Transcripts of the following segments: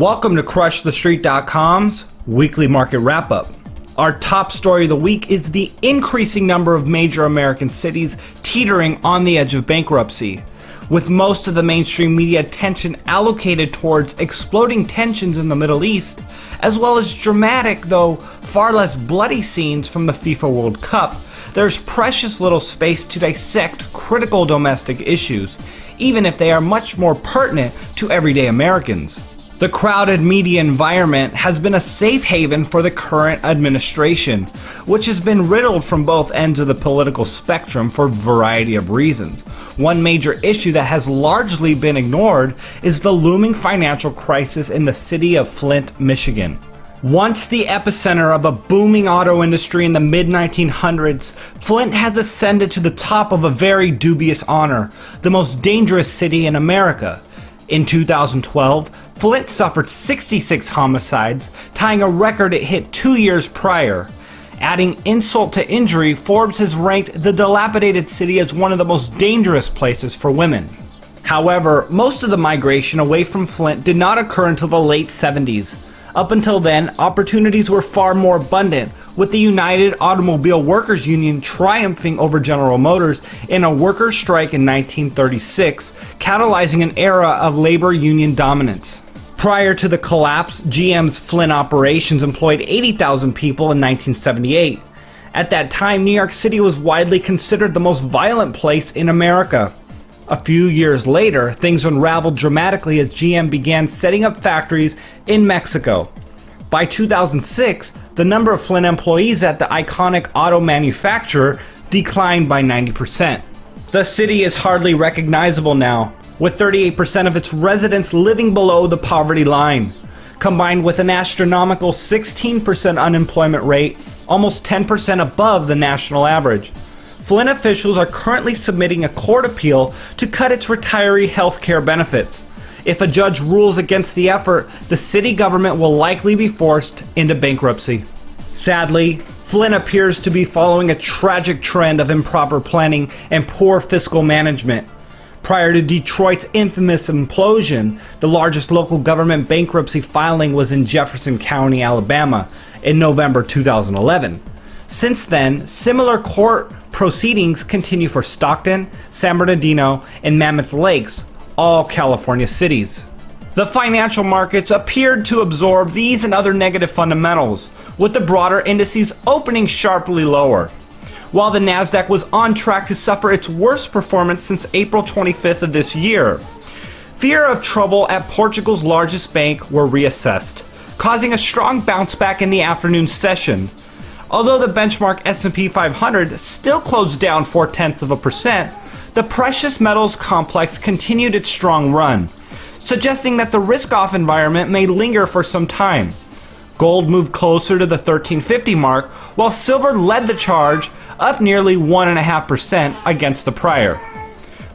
Welcome to crushthestreet.com's weekly market wrap-up. Our top story of the week is the increasing number of major American cities teetering on the edge of bankruptcy, with most of the mainstream media attention allocated towards exploding tensions in the Middle East, as well as dramatic, though far less bloody scenes from the FIFA World Cup. There's precious little space to dissect critical domestic issues, even if they are much more pertinent to everyday Americans. The crowded media environment has been a safe haven for the current administration, which has been riddled from both ends of the political spectrum for a variety of reasons. One major issue that has largely been ignored is the looming financial crisis in the city of Flint, Michigan. Once the epicenter of a booming auto industry in the mid-1900s, Flint has ascended to the top of a very dubious honor, the most dangerous city in America. In 2012, Flint suffered 66 homicides, tying a record it hit 2 years prior. Adding insult to injury, Forbes has ranked the dilapidated city as one of the most dangerous places for women. However, most of the migration away from Flint did not occur until the late 70s. Up until then, opportunities were far more abundant, with the United Automobile Workers Union triumphing over General Motors in a workers' strike in 1936, catalyzing an era of labor union dominance. Prior to the collapse, GM's Flint operations employed 80,000 people in 1978. At that time, New York City was widely considered the most violent place in America. A few years later, things unraveled dramatically as GM began setting up factories in Mexico. By 2006, the number of Flint employees at the iconic auto manufacturer declined by 90%. The city is hardly recognizable now, with 38% of its residents living below the poverty line. Combined with an astronomical 16% unemployment rate, almost 10% above the national average. Flint officials are currently submitting a court appeal to cut its retiree health care benefits. If a judge rules against the effort, the city government will likely be forced into bankruptcy. Sadly, Flint appears to be following a tragic trend of improper planning and poor fiscal management. Prior to Detroit's infamous implosion, the largest local government bankruptcy filing was in Jefferson County, Alabama, in November 2011. Since then, similar court proceedings continue for Stockton, San Bernardino, and Mammoth Lakes, all California cities. The financial markets appeared to absorb these and other negative fundamentals, with the broader indices opening sharply lower. While the Nasdaq was on track to suffer its worst performance since April 25th of this year, fear of trouble at Portugal's largest bank were reassessed, causing a strong bounce back in the afternoon session. Although the benchmark S&P 500 still closed down 0.4%, the precious metals complex continued its strong run, suggesting that the risk-off environment may linger for some time. Gold moved closer to the 1350 mark, while silver led the charge, up nearly 1.5% against the prior.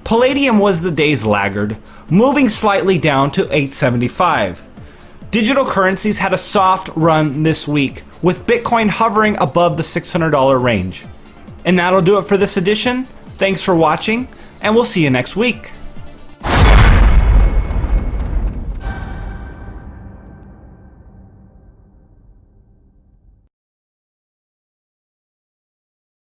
Palladium was the day's laggard, moving slightly down to $875. Digital currencies had a soft run this week, with Bitcoin hovering above the $600 range. And that'll do it for this edition. Thanks for watching, and we'll see you next week.